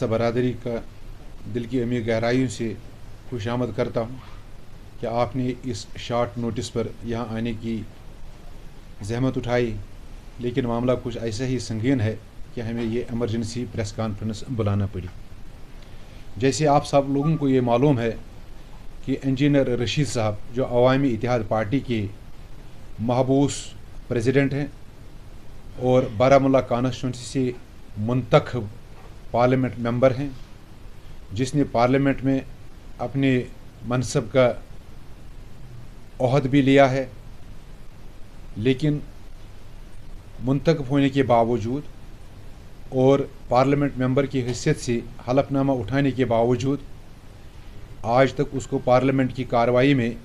खालसा बरादरी का दिल की अमीर गहराइयों से खुशामद करता हूँ कि आपने इस शॉर्ट नोटिस पर यहाँ आने की जहमत उठाई, लेकिन मामला कुछ ऐसा ही संगीन है कि हमें ये इमरजेंसी प्रेस कॉन्फ्रेंस बुलाना पड़ी। जैसे आप सब लोगों को ये मालूम है कि इंजीनियर रशीद साहब जो अवामी इत्तेहाद पार्टी के महबूस प्रेसिडेंट हैं और बारामूला कॉन्स्टिट्यूंसी से मुंतखब पार्लियामेंट मेंबर हैं, जिसने पार्लियामेंट में अपने मनसब का ओहद भी लिया है, लेकिन मुंतखब होने के बावजूद और पार्लियामेंट मेंबर की हैसियत से हलफनामा उठाने के बावजूद आज तक उसको पार्लियामेंट की कार्रवाई में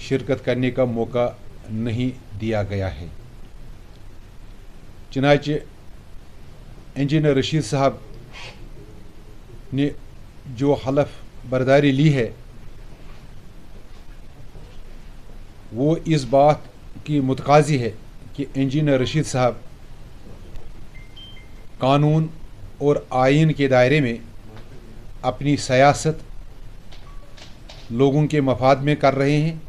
शिरकत करने का मौका नहीं दिया गया है। चुनांचे इंजीनियर रशीद साहब ने जो हलफ बर्दारी ली है वो इस बात की मुतकाज़ी है कि इंजीनियर रशीद साहब कानून और आइन के दायरे में अपनी सियासत लोगों के मफाद में कर रहे हैं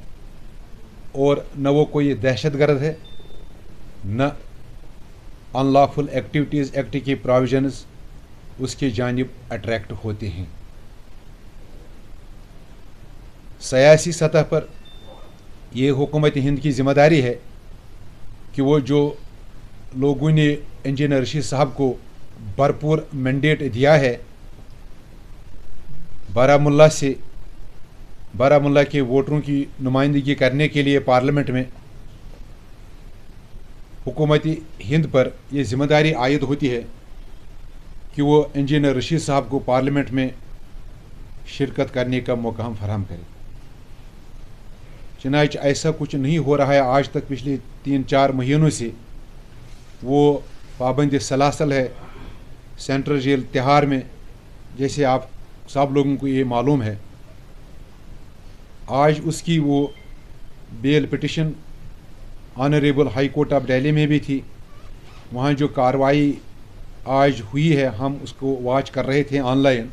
और न वो कोई दहशतगर्द है, न अनलॉफुल एक्टिविटीज़ एक्ट के प्रोविजंस उसके जानिब अट्रैक्ट होते हैं। सियासी सतह पर ये हुकूमत हिंद की ज़िम्मेदारी है कि वो जो लोगों ने इंजीनियर रशीद साहब को भरपूर मैंडेट दिया है बारामूला के वोटरों की नुमाइंदगी करने के लिए पार्लियामेंट में, हुकूमती हिंद पर यह ज़िम्मेदारी आयद होती है कि वो इंजीनियर रशीद साहब को पार्लियामेंट में शिरकत करने का मौका हम फराहम करें। चुनांचे ऐसा कुछ नहीं हो रहा है आज तक। पिछले 3-4 महीनों से वो पाबंदी सलासल है सेंट्रल जेल तिहाड़ में, जैसे आप सब लोगों को ये मालूम है। आज उसकी वो bail petition honourable high court of Delhi में भी थी। वहाँ जो कार्रवाई आज हुई है हम उसको वॉच कर रहे थे ऑनलाइन,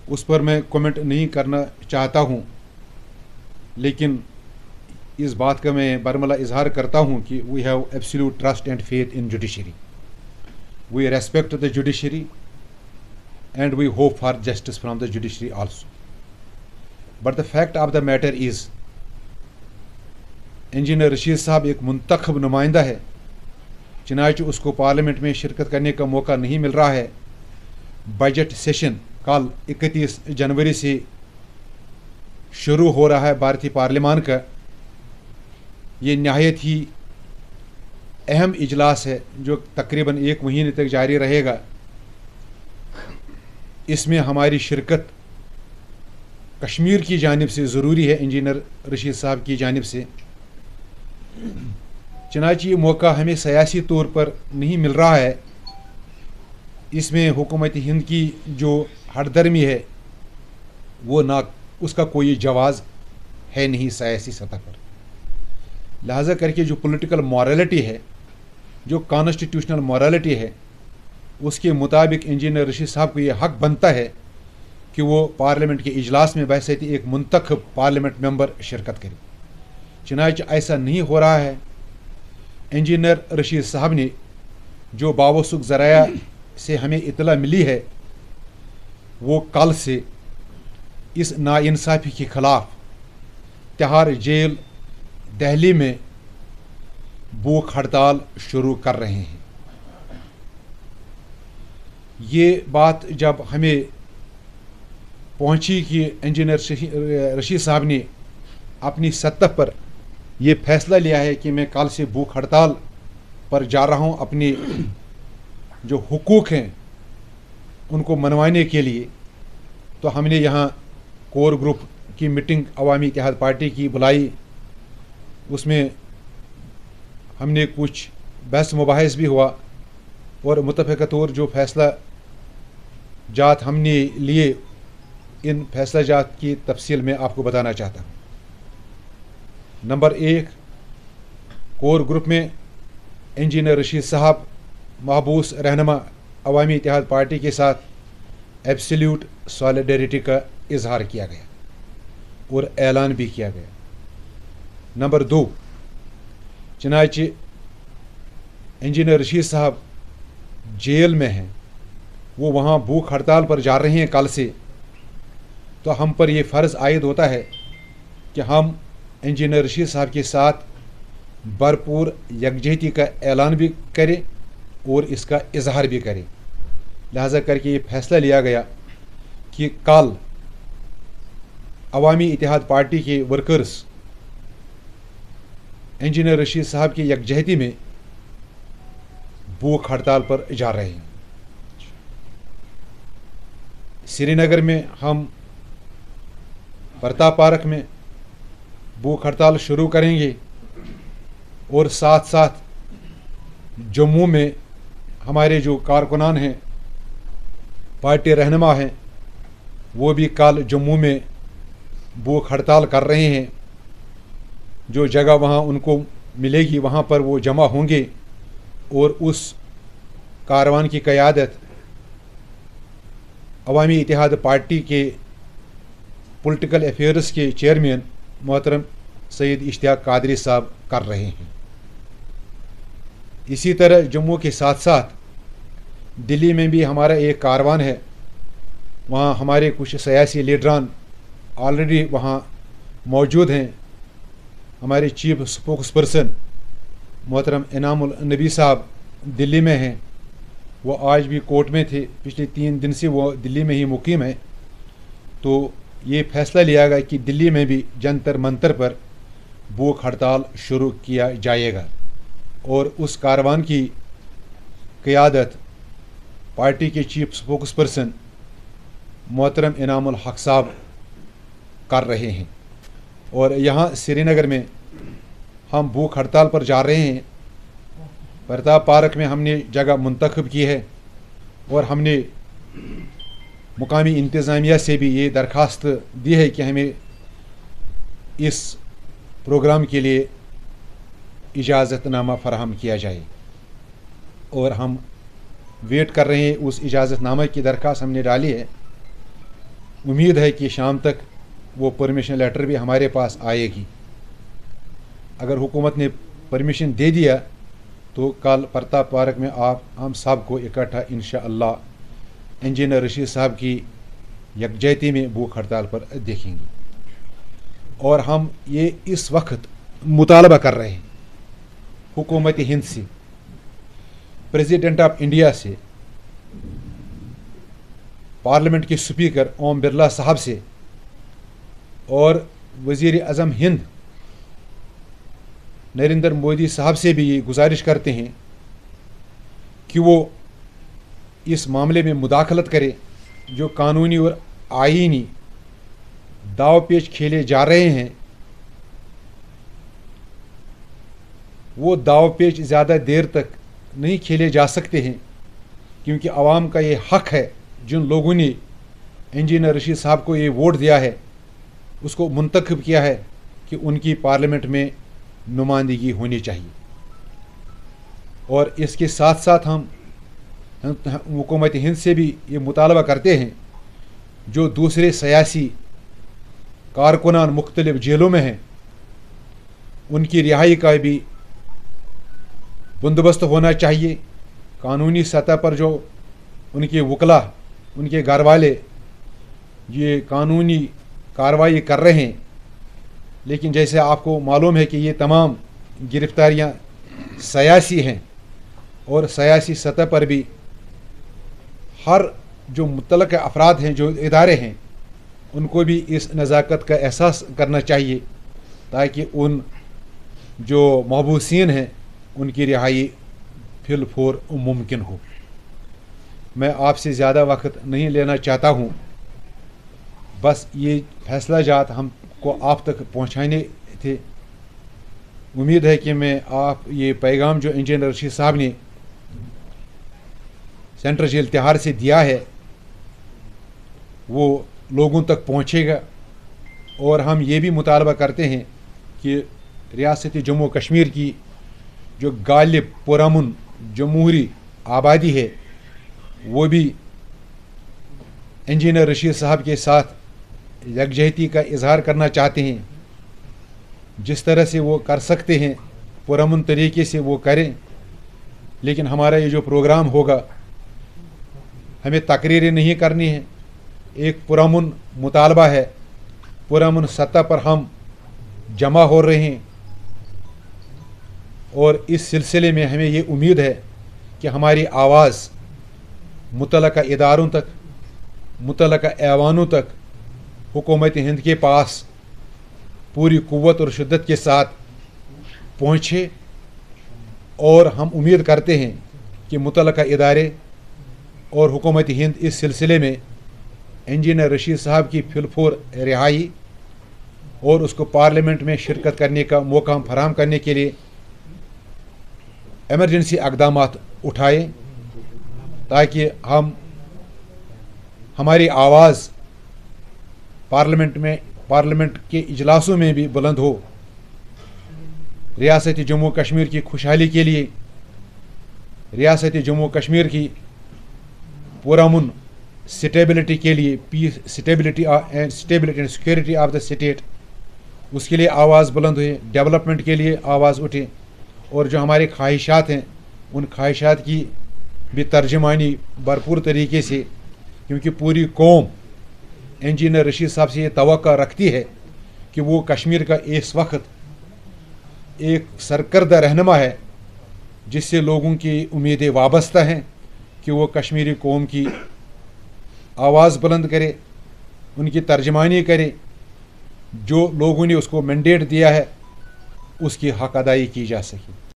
उस पर मैं कमेंट नहीं करना चाहता हूँ, लेकिन इस बात का मैं बरमला इजहार करता हूँ कि we have absolute trust and faith in judiciary, we respect the judiciary and we hope for justice from the judiciary also. But the fact of the matter is engineer Rashid साहब एक मुंतखब नुमाइंदा है, चुनांचे उसको पार्लियामेंट में शिरकत करने का मौका नहीं मिल रहा है। बजट सेशन कल 31 जनवरी से शुरू हो रहा है भारतीय पार्लियामान का। ये नहायत ही अहम इजलास है जो तकरीबन 1 महीने तक जारी रहेगा। इसमें हमारी शिरकत कश्मीर की जानिब से ज़रूरी है, इंजीनियर रशीद साहब की जानिब से। चुनांचे ये मौका हमें सियासी तौर पर नहीं मिल रहा है। इसमें हुकूमत हिंद की जो हरदर्मी है वो ना उसका कोई जवाज़ है नहीं सियासी सतह पर। लिहाजा करके जो पॉलिटिकल मॉरलिटी है, जो कॉन्स्टिट्यूशनल मॉरलिटी है, उसके मुताबिक इंजीनियर रशीद साहब को ये हक बनता है कि वो पार्लियामेंट के इजलास में बहैसियत एक मुंतखब पार्लियामेंट मेंबर शिरकत करे। चुनांचे ऐसा नहीं हो रहा है। इंजीनियर रशीद साहब ने जो बावसूख ज़राया से हमें इतला मिली है वो कल से इस नाइंसाफ़ी के ख़िलाफ़ तिहाड़ जेल दिल्ली में भूख हड़ताल शुरू कर रहे हैं। ये बात जब हमें पहुंची कि इंजीनियर रशीद साहब ने अपनी सतह पर ये फैसला लिया है कि मैं कल से भूख हड़ताल पर जा रहा हूं अपने जो हुकूक हैं उनको मनवाने के लिए, तो हमने यहाँ कोर ग्रुप की मीटिंग अवामी इत्तेहाद पार्टी की बुलाई। उसमें हमने कुछ बहस मुबाहिस भी हुआ और मुतफ़िक़ा तौर जो फैसला जात हमने लिए, इन फैसला जात की तफसील में आपको बताना चाहता हूँ। नंबर 1, कोर ग्रुप में इंजीनियर रशीद साहब महबूस रहनुमा अवामी इत्तेहाद पार्टी के साथ एब्सोल्यूट सॉलिडरिटी का इजहार किया गया और ऐलान भी किया गया। नंबर 2, चनाचे इंजीनियर रशीद साहब जेल में हैं, वो वहाँ भूख हड़ताल पर जा रहे हैं कल से, तो हम पर ये फ़र्ज़ आयद होता है कि हम इंजीनियर रशीद साहब के साथ भरपूर यकजहती का ऐलान भी करें और इसका इजहार भी करें। लिहाजा करके ये फैसला लिया गया कि कल अवामी इत्तेहाद पार्टी के वर्कर्स इंजीनियर रशीद साहब की यकजहती में भूख हड़ताल पर जा रहे हैं। श्रीनगर में हम प्रताप पार्क में भूख हड़ताल शुरू करेंगे और साथ साथ जम्मू में हमारे जो कारकुनान हैं, पार्टी रहनुमा हैं, वो भी कल जम्मू में भूख हड़ताल कर रहे हैं। जो जगह वहाँ उनको मिलेगी वहाँ पर वो जमा होंगे और उस कारवान की क़यादत अवामी इत्तेहाद पार्टी के पॉलिटिकल अफेयर्स के चेयरमैन मोहतरम सैयद इश्तियाक कादरी साहब कर रहे हैं। इसी तरह जम्मू के साथ साथ दिल्ली में भी हमारा एक कारवान है, वहाँ हमारे कुछ सियासी लीडरान ऑलरेडी वहाँ मौजूद हैं। हमारे चीफ स्पोक्स पर्सन मोहतरम इनामुल नबी साहब दिल्ली में हैं, वो आज भी कोर्ट में थे, पिछले 3 दिन से वो दिल्ली में ही मुकीम है। तो ये फैसला लिया गया कि दिल्ली में भी जंतर मंतर पर भूख हड़ताल शुरू किया जाएगा और उस कारवान की क़यादत पार्टी के चीफ स्पोक्स पर्सन मोहतरम इनामुल हक साहब कर रहे हैं। और यहाँ श्रीनगर में हम भूख हड़ताल पर जा रहे हैं। प्रताप पार्क में हमने जगह मुंतखब की है और हमने मुकामी इंतज़ामिया से भी ये दरख्वास्त दी है कि हमें इस प्रोग्राम के लिए इजाज़तनामा फ़राहम किया जाए और हम वेट कर रहे हैं। उस इजाज़तनामा की दरख्वास्त हमने डाली है। उम्मीद है कि शाम तक वो परमिशन लेटर भी हमारे पास आएगी। अगर हुकूमत ने परमिशन दे दिया तो कल प्रताप पार्क में आप हम सब को इकट्ठा इंशाअल्लाह इंजीनियर रशीद साहब की यकजहती में भूख हड़ताल पर देखेंगे। और हम ये इस वक्त मुतालबा कर रहे हैं हुकूमत हिंद से, प्रेसिडेंट ऑफ इंडिया से, पार्लियामेंट के स्पीकर ओम बिरला साहब से और वज़ीर आज़म हिंद नरेंद्र मोदी साहब से भी ये गुजारिश करते हैं कि वो इस मामले में मुदाखलत करे। जो कानूनी और आईनी दाव पेच खेले जा रहे हैं, वो दाव पेच ज़्यादा देर तक नहीं खेले जा सकते हैं, क्योंकि आवाम का ये हक है। जिन लोगों ने इंजीनियर रशीद साहब को ये वोट दिया है, उसको मुंतखब किया है कि उनकी पार्लियामेंट में नुमाइंदगी होनी चाहिए। और इसके साथ साथ हम हुकूमत हिंद से भी ये मुतालबा करते हैं, जो दूसरे सियासी कारकुनान मुख्तलिफ जेलों में हैं, उनकी रिहाई का भी बंदोबस्त होना चाहिए। कानूनी सतह पर जो उनके वकला, उनके घर वाले ये कानूनी कार्रवाई कर रहे हैं, लेकिन जैसे आपको मालूम है कि ये तमाम गिरफ्तारियां सियासी हैं और सियासी सतह पर भी हर जो मुतल्लक़ अफराद हैं, जो इदारे हैं, उनको भी इस नज़ाकत का एहसास करना चाहिए ताकि उन जो महबूसीन हैं उनकी रिहाई फिलफोर मुमकिन हो। मैं आपसे ज़्यादा वक्त नहीं लेना चाहता हूँ, बस ये फैसला जात हमको आप तक पहुँचाने थे। उम्मीद है कि मैं आप ये पैगाम जो इंजीनियर रशीद साहब ने सेंट्रल जेल तिहाड़ से दिया है वो लोगों तक पहुँचेगा। और हम ये भी मुतालबा करते हैं कि रियासत जम्मू कश्मीर की जो गालिब पुरअमन जमहूरी आबादी है, वो भी इंजीनियर रशीद साहब के साथ यकजहती का इजहार करना चाहते हैं। जिस तरह से वो कर सकते हैं पुरअमन तरीके से वो करें, लेकिन हमारा ये जो प्रोग्राम होगा हमें तकरीरें नहीं करनी है, एक पुरअमन मुतालबा है, पुरअमन सतह पर हम जमा हो रहे हैं। और इस सिलसिले में हमें ये उम्मीद है कि हमारी आवाज़ मुतल्लका इदारों तक, मुतल्लका ऐवानों तक, हुकूमत हिंद के पास पूरी कुव्वत और शिद्दत के साथ पहुँचे। और हम उम्मीद करते हैं कि मुतल्लका इदारे और हुकूमत हिंद इस सिलसिले में इंजीनियर रशीद साहब की फिलफोर रिहाई और उसको पार्लियामेंट में शिरकत करने का मौका फराहम करने के लिए एमरजेंसी इक़दामात उठाए, ताकि हमारी आवाज़ पार्लियामेंट के इजलासों में भी बुलंद हो। रियासत जम्मू कश्मीर की खुशहाली के लिए, रियासत जम्मू कश्मीर की पुरअमन स्टेबिलिटी के लिए, peace stability and security of the state, उसके लिए आवाज़ बुलंद हुई, डेवलपमेंट के लिए आवाज़ उठे। और जो हमारे ख्वाहिशात हैं उन ख्वाहिशात की भी तर्जमानी भरपूर तरीके से, क्योंकि पूरी कौम इंजीनियर रशीद साहब से ये तवक्को रखती है कि वो कश्मीर का इस वक्त एक सरकर्दा रहनुमा है, जिससे लोगों की उम्मीदें वाबस्ता हैं कि वो कश्मीरी कौम की आवाज़ बुलंद करे, उनकी तर्जमानी करे, जो लोगों ने उसको मैंडेट दिया है उसकी हक अदाई की जा सके।